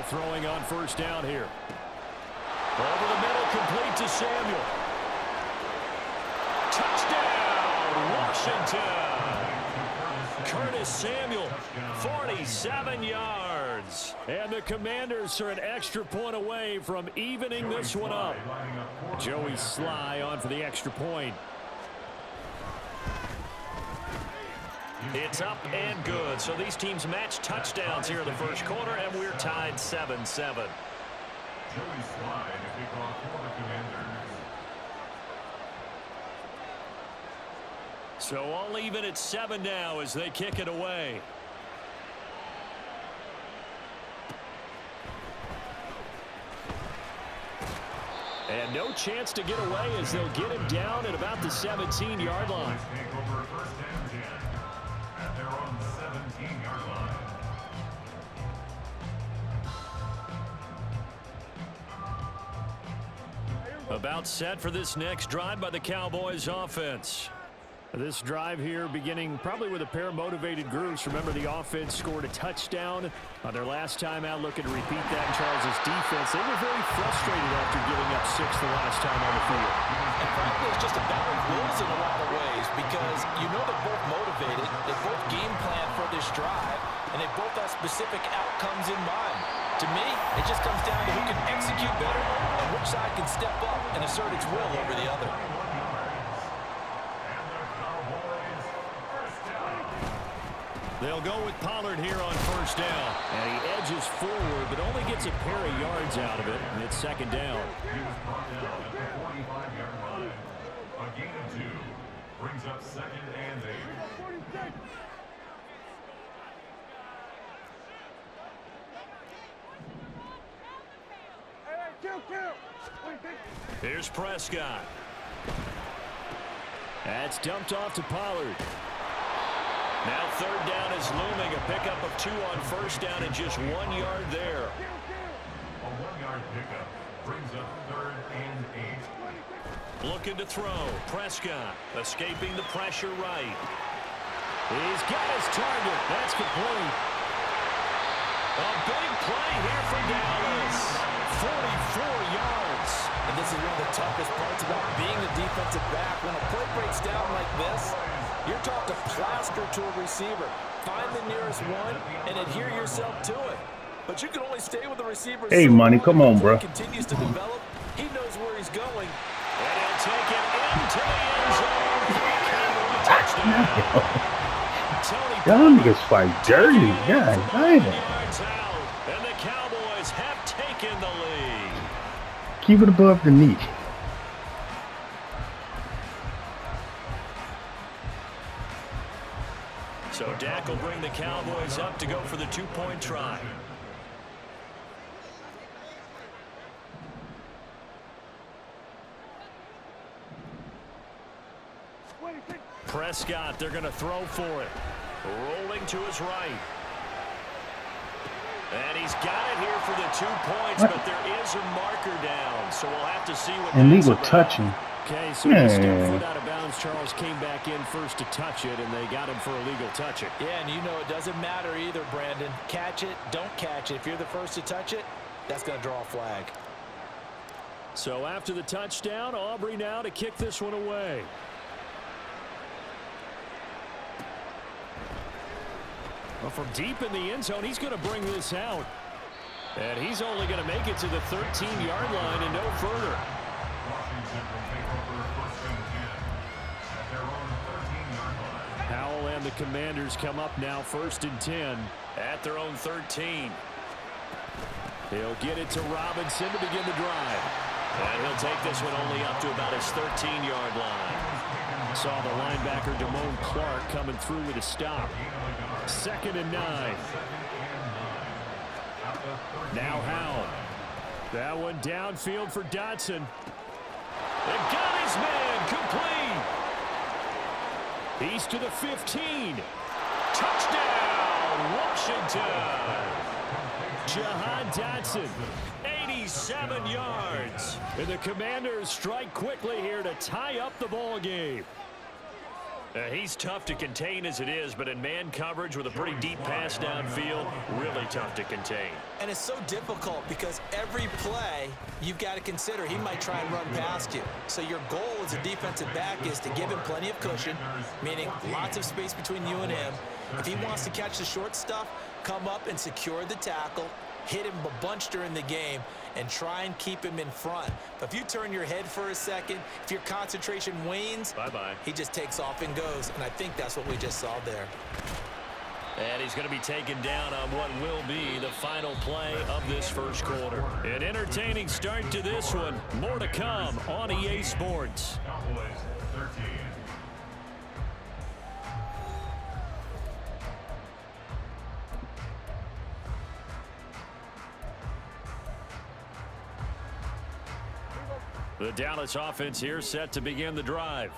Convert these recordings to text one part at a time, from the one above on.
throwing on first down here. Over the middle, complete to Samuel. Touchdown, Washington. Curtis Samuel, 47 yards. And the Commanders are an extra point away from evening this one up. Joey Sly on for the extra point. It's up and good. So these teams match touchdowns here in the first quarter, and we're tied 7-7. Joey Sly to kick off for the Commanders. So all even at 7 now as they kick it away. And no chance to get away as they'll get him down at about the 17-yard line. About set for this next drive by the Cowboys offense. This drive here beginning probably with a pair of motivated groups. Remember, the offense scored a touchdown on their last time out, looking to repeat that in Charles' defense. They were very frustrated after giving up 6 the last time on the field. And frankly, it's just a battle of wills in a lot of ways because you know they're both motivated, they both game plan for this drive, and they both have specific outcomes in mind. To me, it just comes down to who can execute better and which side can step up and assert its will over the other. They'll go with Pollard here on first down. And he edges forward, but only gets a pair of yards out of it. And it's second down. He was brought down at the 45-yard line. A gain of 2 brings up second and 8. Here's Prescott. That's dumped off to Pollard. Now third down is looming. A pickup of 2 on first down and just 1 yard there. A 1-yard pickup brings up third and 8. Looking to throw. Prescott escaping the pressure right. He's got his target. That's complete. A big play here for Dallas. 44 yards. And this is one of the toughest parts about being a defensive back. When a play breaks down like this, you're taught to plaster to a receiver. Find the nearest one and adhere yourself to it. But you can only stay with the receiver. Hey, Money, come on, bro. Continues to develop. He knows where he's going. And he'll take it into the end zone. Touchdown. Y'all niggas fight dirty. God damn. And the Cowboys have taken the lead. Keep it above the knee. So Dak will bring the Cowboys up to go for the 2-point try. Prescott, they're going to throw for it. Rolling to his right. And he's got it here for the 2 points, but there is a marker down. So we'll have to see what illegal touching. Okay, so he stepped foot out of bounds. Charles came back in first to touch it, and they got him for illegal touching. Yeah, and you know it doesn't matter either, Brandon. Catch it, don't catch it. If you're the first to touch it, that's going to draw a flag. So after the touchdown, Aubrey now to kick this one away. Well, from deep in the end zone, he's going to bring this out. And he's only going to make it to the 13-yard line and no further. Powell and the Commanders come up now first and 10 at their own 13. He'll get it to Robinson to begin the drive. And he'll take this one only up to about his 13-yard line. Saw the linebacker Damone Clark coming through with a stop. Second and 9. Now Howell. That one downfield for Dotson. And got his man complete. He's to the 15. Touchdown, Washington. Jahan Dotson, 87 yards. And the Commanders strike quickly here to tie up the ball game. He's tough to contain as it is, but in man coverage with a pretty deep pass downfield, really tough to contain. And it's so difficult because every play you've got to consider he might try and run past you. So your goal as a defensive back is to give him plenty of cushion, meaning lots of space between you and him. If he wants to catch the short stuff, come up and secure the tackle, hit him a bunch during the game, and try and keep him in front. But if you turn your head for a second, if your concentration wanes, bye-bye, he just takes off and goes. And I think that's what we just saw there. And he's going to be taken down on what will be the final play of this first quarter. An entertaining start to this one. More to come on EA Sports. Cowboys 13. The Dallas offense here set to begin the drive.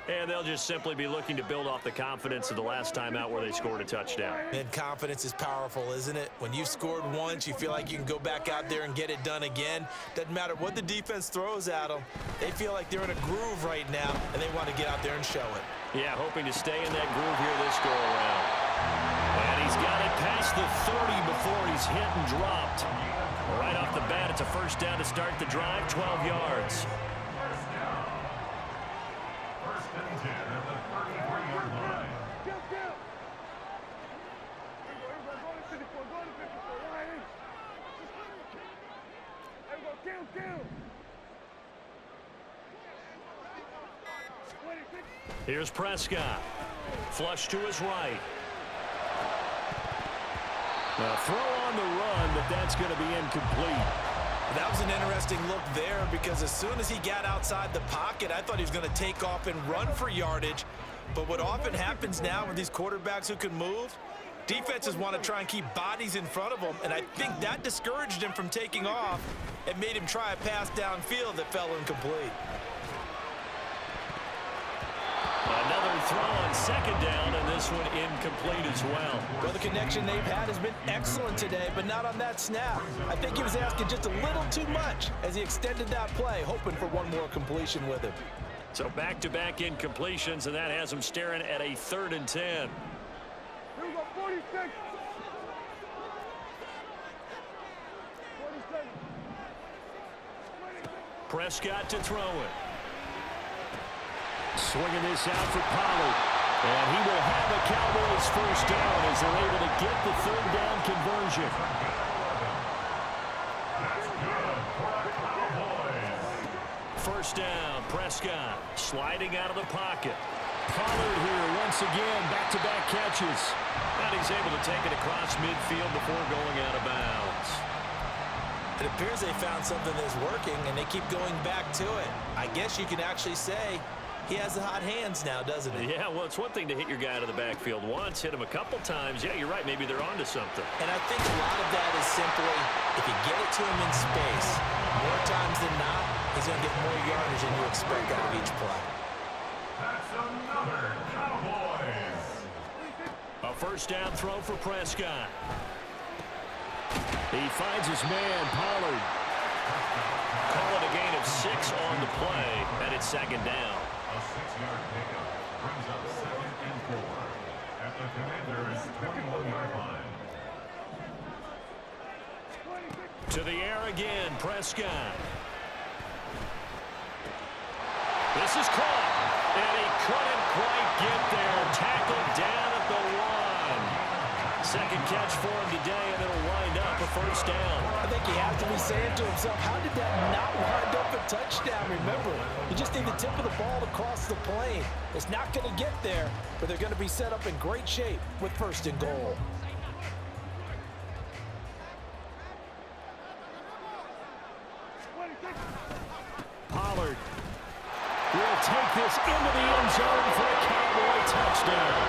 And they'll just simply be looking to build off the confidence of the last time out where they scored a touchdown. And confidence is powerful, isn't it? When you've scored once, you feel like you can go back out there and get it done again. Doesn't matter what the defense throws at them. They feel like they're in a groove right now, and they want to get out there and show it. Yeah, hoping to stay in that groove here this go-around. And he's got it past the 30 before he's hit and dropped. Right off the bat, it's a first down to start the drive, 12 yards. First and 10 at the 33-yard line. Here's Prescott. Flush to his right. Now throw on the run, but that's going to be incomplete. That was an interesting look there because as soon as he got outside the pocket, I thought he was going to take off and run for yardage. But what often happens now with these quarterbacks who can move, defenses want to try and keep bodies in front of them, and I think that discouraged him from taking off and made him try a pass downfield that fell incomplete. Another throw on second down, and this one incomplete as well. Well, the connection they've had has been excellent today, but not on that snap. I think he was asking just a little too much as he extended that play, hoping for one more completion with him. So back-to-back incompletions, and that has him staring at a 3rd and 10. Here we go, 46. 46. Prescott to throw it. Swinging this out for Pollard. And he will have a Cowboys first down as they're able to get the 3rd down conversion. That's good for the Cowboys. First down, Prescott sliding out of the pocket. Pollard here once again, back-to-back catches. And he's able to take it across midfield before going out of bounds. It appears they found something that's working, and they keep going back to it. I guess you can actually say he has the hot hands now, doesn't he? Yeah, well, it's one thing to hit your guy out of the backfield once, hit him a couple times. Yeah, you're right. Maybe they're onto something. And I think a lot of that is simply if you get it to him in space, more times than not, he's going to get more yardage than you expect out of each play. That's another Cowboys. A first down throw for Prescott. He finds his man, Pollard. Call it a gain of 6 on the play, and it's 2nd down. A 6-yard pickup brings up 2nd and 4 at the Commander's 21-yard line. To the air again, Prescott. This is caught, and he couldn't quite get there. Tackled down at the 1. 2nd catch for him today, and it'll wind up a first down. I think he has to be saying to himself, how did that not wind up a touchdown? Remember, you just need the tip of the ball to cross the plane. It's not going to get there, but they're going to be set up in great shape with 1st and goal. Pollard will take this into the end zone for a Cowboy touchdown.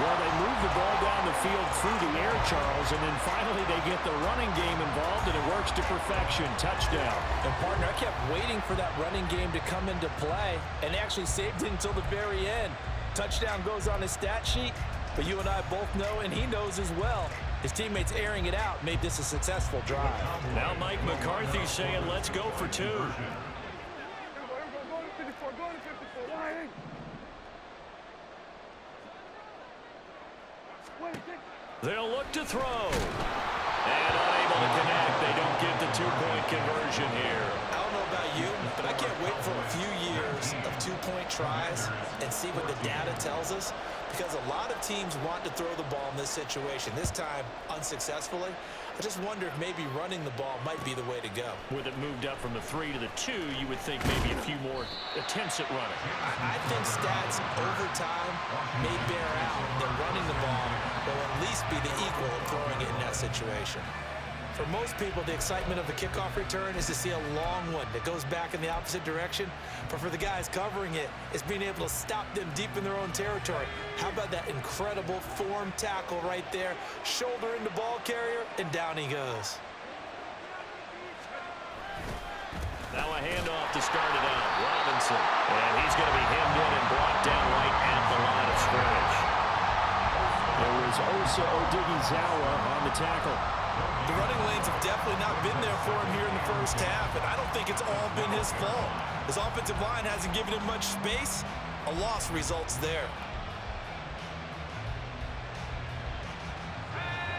Well, they move the ball down the field through the air, Charles, and then finally they get the running game involved, and it works to perfection. Touchdown. And, partner, I kept waiting for that running game to come into play and actually saved it until the very end. Touchdown goes on his stat sheet, but you and I both know, and he knows as well, his teammates airing it out made this a successful drive. Now Mike McCarthy saying, let's go for 2. Go to 54, go to 54. They'll look to throw. And unable to connect. They don't get the two-point conversion here. I don't know about you, but I can't wait for a few years of two-point tries and see what the data tells us, because a lot of teams want to throw the ball in this situation. This time, unsuccessfully. I just wonder if maybe running the ball might be the way to go. With it moved up from the 3 to the 2, you would think maybe a few more attempts at running. I think stats over time may bear out that running the ball will at least be the equal of throwing it in that situation. For most people, the excitement of the kickoff return is to see a long one that goes back in the opposite direction. But for the guys covering it, it's being able to stop them deep in their own territory. How about that incredible form tackle right there? Shoulder into ball carrier, and down he goes. Now a handoff to start it out. Robinson. And he's going to be hemmed in and brought down right at the line of scrimmage. There was Osa Odighizuwa on the tackle. The running lanes have definitely not been there for him here in the first half, and I don't think it's all been his fault. His offensive line hasn't given him much space. A loss results there.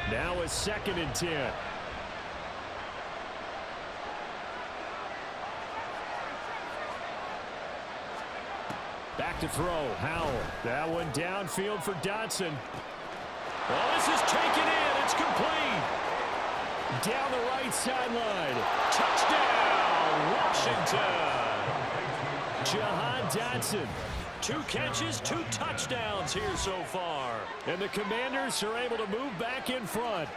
Now a 2nd and 10. Back to throw. Howell. That one downfield for Dotson. Oh, this is taken in. It's complete. Down the right sideline. Touchdown, Washington. Jahan Dotson. 2 catches, 2 touchdowns here so far. And the Commanders are able to move back in front.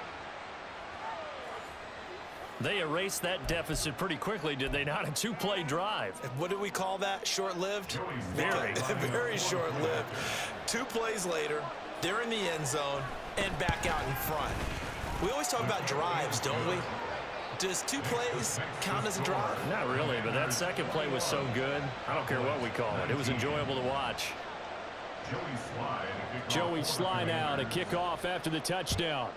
They erased that deficit pretty quickly, did they not? A 2-play drive. What do we call that? Short-lived? Very. Very short-lived. 2 plays later, they're in the end zone and back out in front. We always talk about drives, don't we? Does 2 plays count as a drive? Not really, but that second play was so good. I don't care what we call it. It was enjoyable to watch. Joey Sly now to kick off after the touchdown.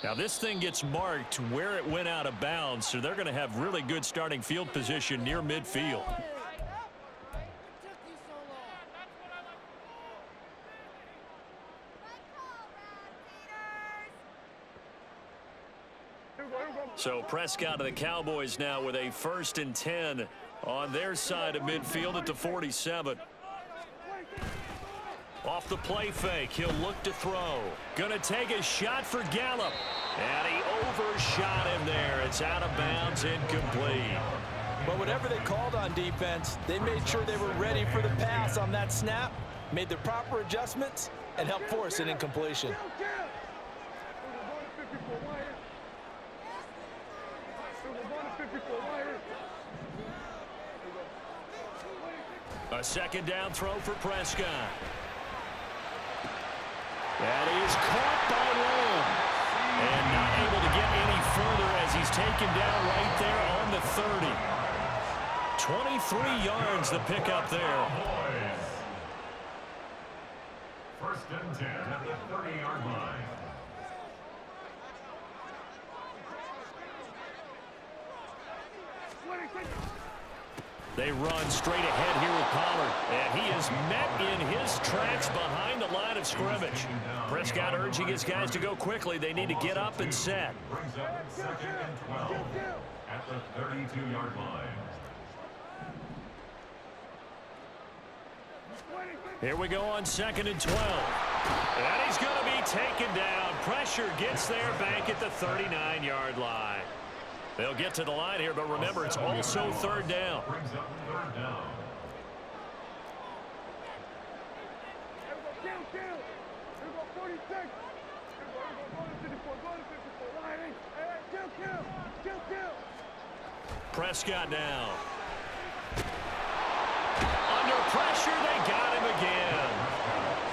Now this thing gets marked where it went out of bounds, so they're going to have really good starting field position near midfield. So Prescott and the Cowboys now with a 1st and 10 on their side of midfield at the 47. Off the play fake, he'll look to throw. Gonna take a shot for Gallup. And he overshot him there. It's out of bounds, incomplete. But whatever they called on defense, they made sure they were ready for the pass on that snap, made the proper adjustments, and helped force an incompletion. A 2nd down throw for Prescott. And he's caught by Lamb. And not able to get any further as he's taken down right there on the 30. 23 yards the pickup there. 1st and 10 at the 30-yard line. They run straight ahead here with Pollard. And he is met in his tracks behind the line of scrimmage. Prescott urging his guys to go quickly. They need to get up and set. Brings up 2nd and 12 at the 32-yard line. Here we go on 2nd and 12. And he's going to be taken down. Pressure gets there back at the 39-yard line. They'll get to the line here, but remember, it's also 3rd down. Brings up 3rd down. Prescott now. Under pressure, they got him again.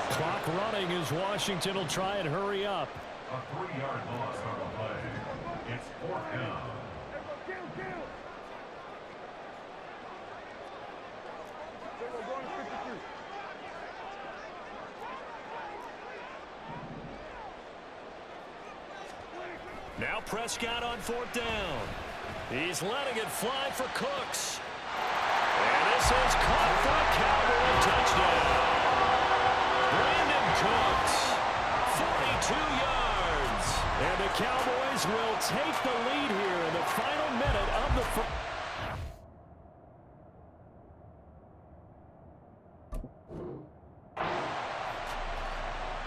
Clock running as Washington will try and hurry up. A 3-yard loss on the play. It's 4th down. Now Prescott on 4th down. He's letting it fly for Cooks. And this is caught for a Cowboy touchdown. Brandon Cooks, yards. And the Cowboys will take the lead here in the final minute of the first.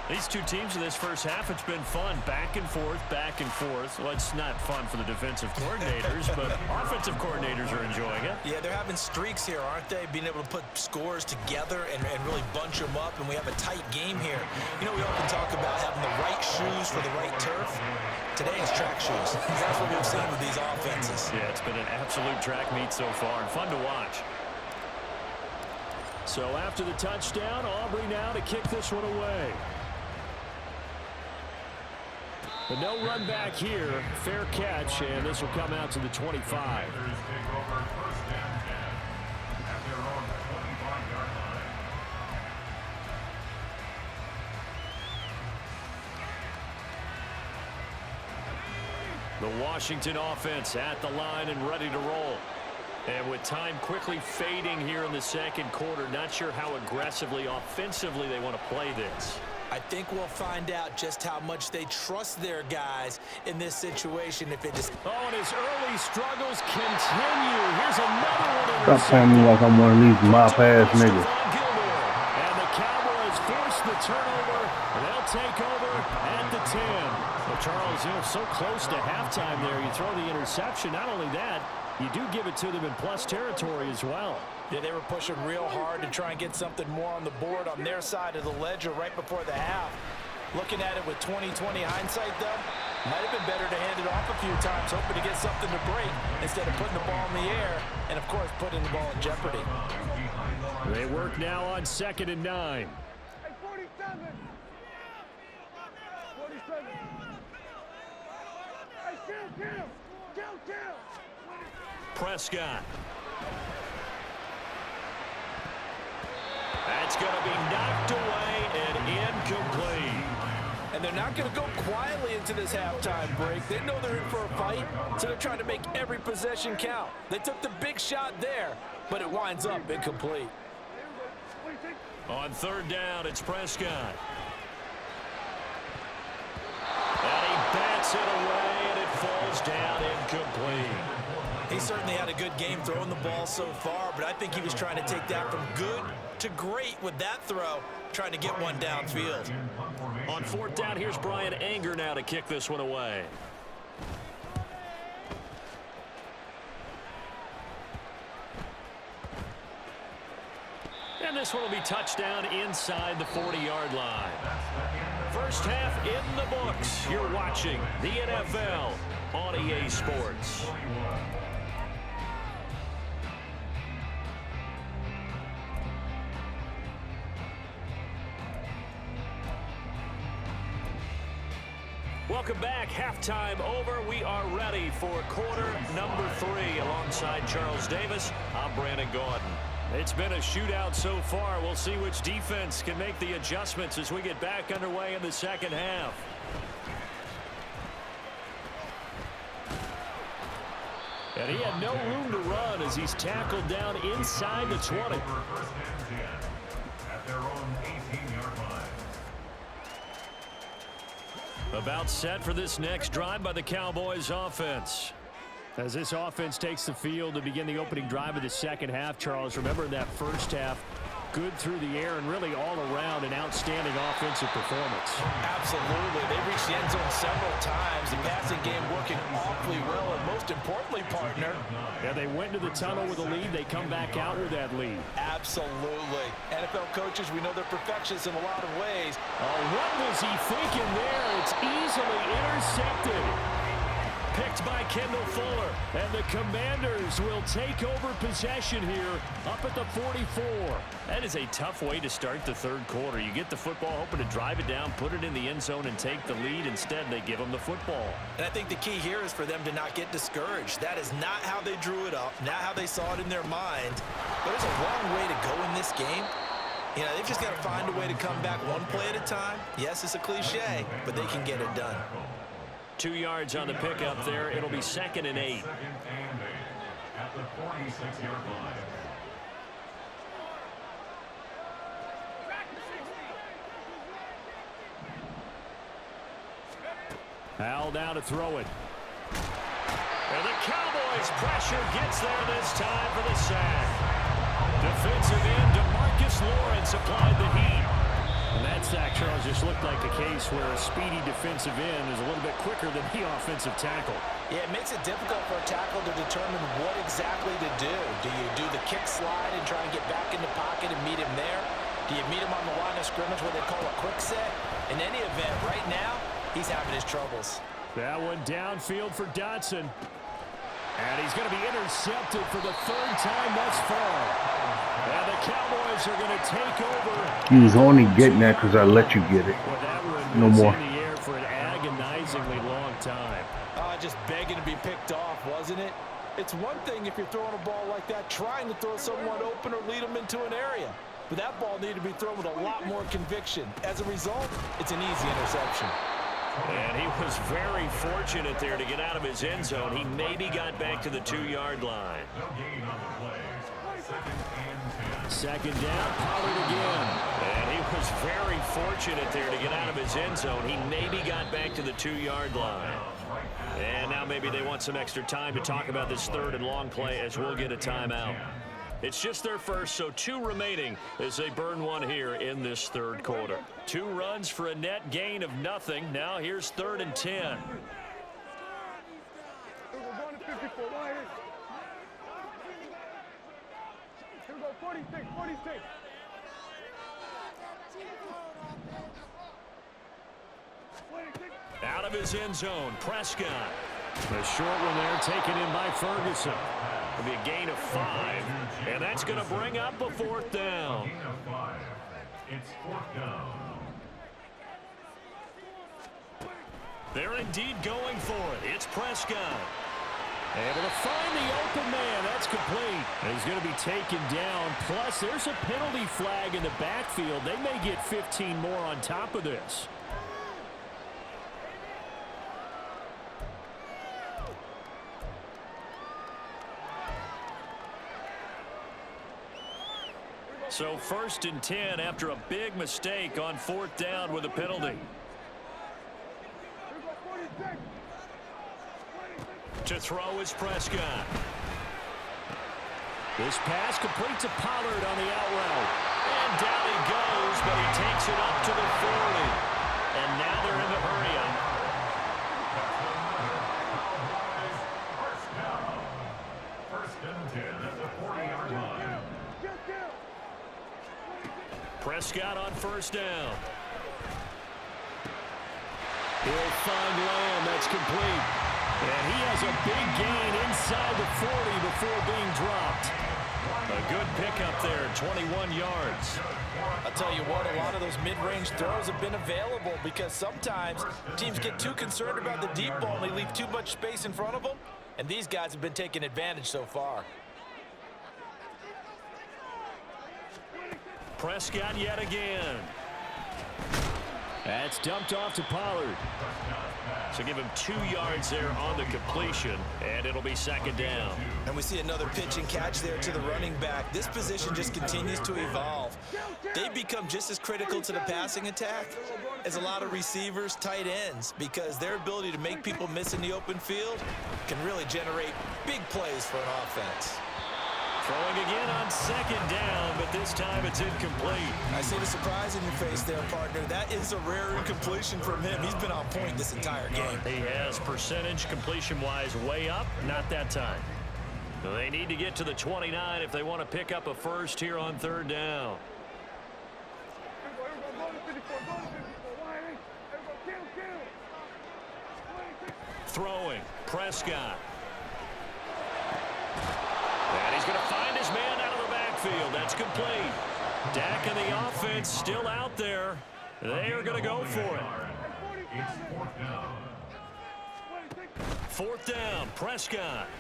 These two teams in this first half, it's been fun. Back and forth, back and forth. Well, it's not fun for the defensive coordinators, but offensive coordinators are enjoying it. Yeah, they're having streaks here, aren't they? Being able to put scores together and really bunch them up, and we have a tight game here. You know, we often talk about having the right shoes for the right turf. Today is track shoes. That's what we've seen with these offenses. Yeah, it's been an absolute track meet so far, and fun to watch. So after the touchdown, Aubrey now to kick this one away. But no run back here. Fair catch, and this will come out to the 25. The Washington offense at the line and ready to roll. And with time quickly fading here in the second quarter, not sure how aggressively, offensively they want to play this. I think we'll find out just how much they trust their guys in this situation. If it is. Oh, and his early struggles continue. Here's another one. Stop playing me like I'm one of these mop-ass niggas. And the Cowboys force the turnover, and they'll take over at the 10. Well, Charles, you know, so close to halftime there. You throw the interception. Not only that, you do give it to them in plus territory as well. Yeah, they were pushing real hard to try and get something more on the board on their side of the ledger right before the half. Looking at it with 20/20 hindsight, though, might have been better to hand it off a few times, hoping to get something to break instead of putting the ball in the air and, of course, putting the ball in jeopardy. They work now on 2nd and 9. Hey, 47. 47. Hey, kill. Prescott. That's going to be knocked away and incomplete. And they're not going to go quietly into this halftime break. They know they're in for a fight, so they're trying to make every possession count. They took the big shot there, but it winds up incomplete. On 3rd down, it's Prescott. And he bats it away, and it falls down incomplete. He certainly had a good game throwing the ball so far, but I think he was trying to take that from good to great with that throw, trying to get one downfield. On 4th down, here's Brian Anger now to kick this one away. And this one will be touchdown inside the 40-yard line. First half in the books. You're watching the NFL on EA Sports. Welcome back. Halftime over. We are ready for quarter number 3. Alongside Charles Davis, I'm Brandon Gordon. It's been a shootout so far. We'll see which defense can make the adjustments as we get back underway in the second half. And he had no room to run as he's tackled down inside the 20. At their own 18-yard line. About set for this next drive by the Cowboys offense. As this offense takes the field to begin the opening drive of the second half, Charles, remember in that first half, good through the air and really all around an outstanding offensive performance. Absolutely. They reached the end zone several times. The passing game working awfully well, and most importantly, partner. Yeah, they went to the tunnel with a lead. They come back out with that lead. Absolutely. NFL coaches, we know they're perfectionists in a lot of ways. Oh, what was he thinking there? It's easily intercepted. Picked by Kendall Fuller, and the Commanders will take over possession here up at the 44. That is a tough way to start the third quarter. You get the football, hoping to drive it down, put it in the end zone, and take the lead. Instead, they give them the football. And I think the key here is for them to not get discouraged. That is not how they drew it up, not how they saw it in their mind. But there's a long way to go in this game. You know, they've just got to find a way to come back one play at a time. Yes, it's a cliche, but they can get it done. 2 yards on the pickup there. It'll be 2nd and 8. 2nd and 8 at the 46-yard line. Howell now to throw it. And the Cowboys' pressure gets there this time for the sack. Defensive end DeMarcus Lawrence applied the heat. And that sack, Charles, just looked like a case where a speedy defensive end is a little bit quicker than the offensive tackle. Yeah, it makes it difficult for a tackle to determine what exactly to do. Do you do the kick slide and try and get back in the pocket and meet him there? Do you meet him on the line of scrimmage where they call a quick set? In any event, right now, he's having his troubles. That one downfield for Dotson. And he's going to be intercepted for the third time thus far. And the Cowboys are going to take over. You was only getting that because I let you get it. Well, that one No was more. in the air for an agonizingly long time. Just begging to be picked off, wasn't it? It's one thing if you're throwing a ball like that, trying to throw someone open or lead them into an area. But that ball needed to be thrown with a lot more conviction. As a result, it's an easy interception. And he was very fortunate there to get out of his end zone. He maybe got back to the 2-yard line. No gain on the play. Second and 10. Second down, Pollard again. And he was very fortunate there to get out of his end zone. He maybe got back to the 2-yard line. And now maybe they want some extra time to talk about this third and long play as we'll get a timeout. It's just their first, so 2 remaining as they burn one here in this third quarter. 2 runs for a net gain of nothing. Now here's 3rd and 10. We're going to 54. Why is? Here we go. 46. 46. Out of his end zone, Prescott. The short one there taken in by Ferguson. It'll be a gain of 5, and that's going to bring up a 4th down. Gain of 5. It's 4th down. They're indeed going for it. It's Prescott. Able to find the open man. That's complete. He's going to be taken down. Plus, there's a penalty flag in the backfield. They may get 15 more on top of this. So 1st and 10 after a big mistake on 4th down with a penalty. To throw is Prescott. This pass complete to Pollard on the out route. And down he goes, but he takes it up to the 40. And now they're in the hurry-up. First and 10 at the 40-yard line. Prescott on 1st down. He'll find Lamb. That's complete. And he has a big gain inside the 40 before being dropped. A good pickup there, 21 yards. I'll tell you what, a lot of those mid-range throws have been available because sometimes teams get too concerned about the deep ball and they leave too much space in front of them. And these guys have been taking advantage so far. Prescott yet again. That's dumped off to Pollard. So give him 2 yards there on the completion, and it'll be 2nd down. And we see another pitch and catch there to the running back. This position just continues to evolve. They become just as critical to the passing attack as a lot of receivers, tight ends, because their ability to make people miss in the open field can really generate big plays for an offense. Throwing again on 2nd down, but this time it's incomplete. I see the surprise in your face there, partner. That is a rare incompletion from him. He's been on point this entire game. He has percentage completion-wise way up, not that time. So they need to get to the 29 if they want to pick up a first here on 3rd down. Throwing, Prescott. And he's going to find his man out of the backfield. That's complete. Dak and the offense still out there. They are going to go for it. It's 4th down. 4th down, Prescott.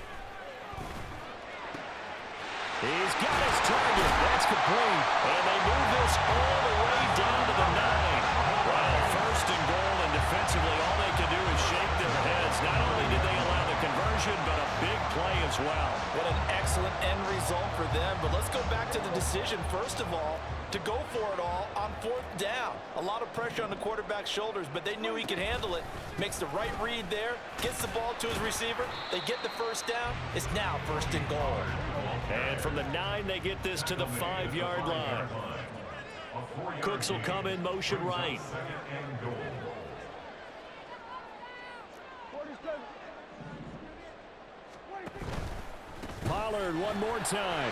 He's got his target. That's complete. And they move this all the way down to the 9. Well, 1st and goal, and defensively, all they can do is shake their heads. Not only did they allow the conversion, but a big play of as well. What an excellent end result for them. But let's go back to the decision, first of all, to go for it all on 4th down. A lot of pressure on the quarterback's shoulders, but they knew he could handle it. Makes the right read there, gets the ball to his receiver. They get the first down. It's now 1st and goal. And from the 9, they get this to the 5-yard line. Cooks will come in motion right. Pollard one more time.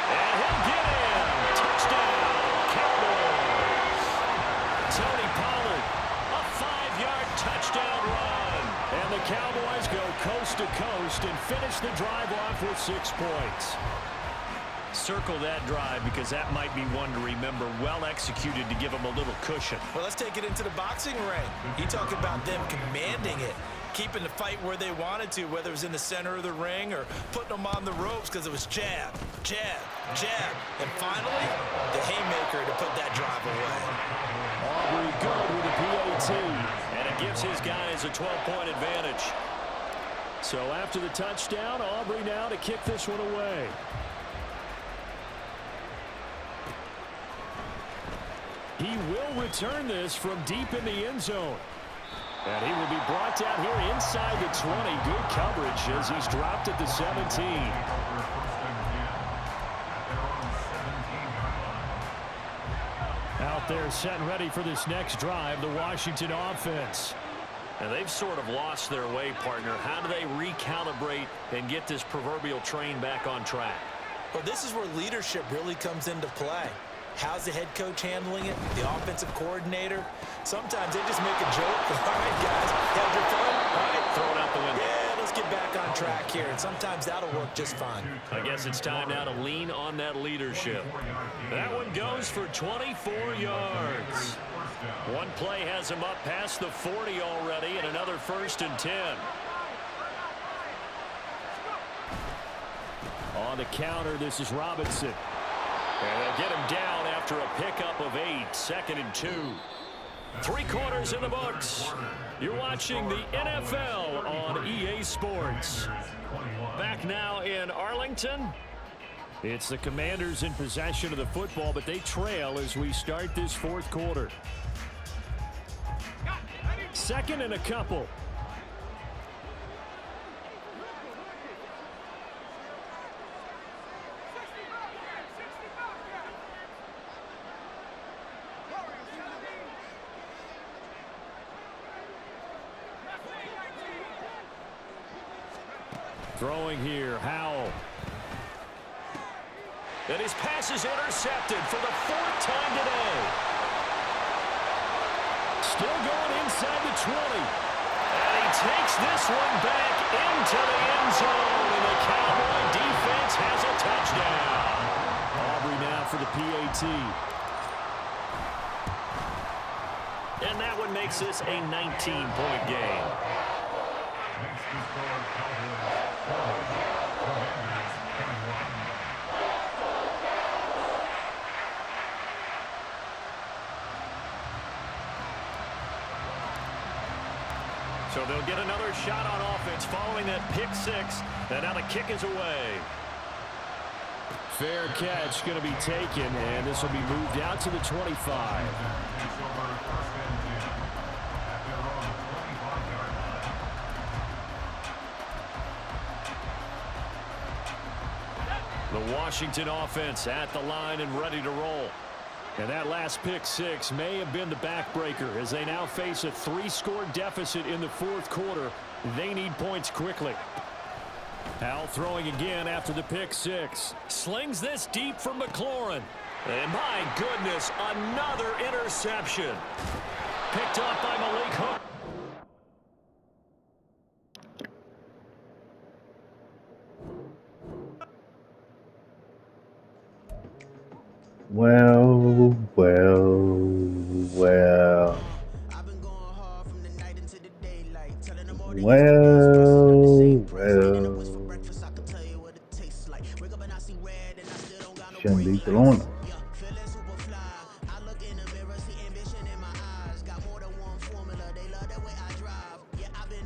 And he'll get in. Touchdown, Cowboys. Tony Pollard, a 5-yard touchdown run. And the Cowboys go coast to coast and finish the drive off with 6 points. Circle that drive because that might be one to remember. Well executed to give them a little cushion. Well, let's take it into the boxing ring. You talk about them commanding it, keeping the fight where they wanted to, whether it was in the center of the ring or putting them on the ropes because it was jab, jab, jab. And finally, the haymaker to put that drive away. Aubrey good with a PAT. And it gives his guys a 12-point advantage. So after the touchdown, Aubrey now to kick this one away. He will return this from deep in the end zone. And he will be brought down here inside the 20. Good coverage as he's dropped at the 17. Out there set and ready for this next drive, the Washington offense. And they've sort of lost their way, partner. How do they recalibrate and get this proverbial train back on track? Well, this is where leadership really comes into play. How's the head coach handling it? The offensive coordinator? Sometimes they just make a joke. All right, guys, have your fun. All right, throw it out the window. Yeah, let's get back on track here. And sometimes that'll work just fine. I guess it's time now to lean on that leadership. That one goes for 24 yards. One play has him up past the 40 already, and another 1st and 10. On the counter, this is Robinson. And they'll get him down after a pickup of 8. 2nd and 2. 3 quarters in the books. You're watching the NFL on EA Sports. Back now in Arlington. It's the Commanders in possession of the football, but they trail as we start this 4th quarter. 2nd and a couple. Throwing here, Howell. And his pass is intercepted for the 4th time today. Still going inside the 20. And he takes this one back into the end zone. And the Cowboy defense has a touchdown. Aubrey now for the PAT. And that one makes this a 19-point game. So they'll get another shot on offense following that pick 6. And now the kick is away. Fair catch going to be taken, and this will be moved out to the 25. The Washington offense at the line and ready to roll. And that last pick 6 may have been the backbreaker as they now face a 3-score deficit in the 4th quarter. They need points quickly. Howell throwing again after the pick 6. Slings this deep for McLaurin. And my goodness, another interception. Picked up by Malik Hook. Well. Shouldn't be throwing them.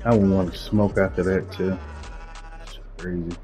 I would want to smoke after that too. It's crazy.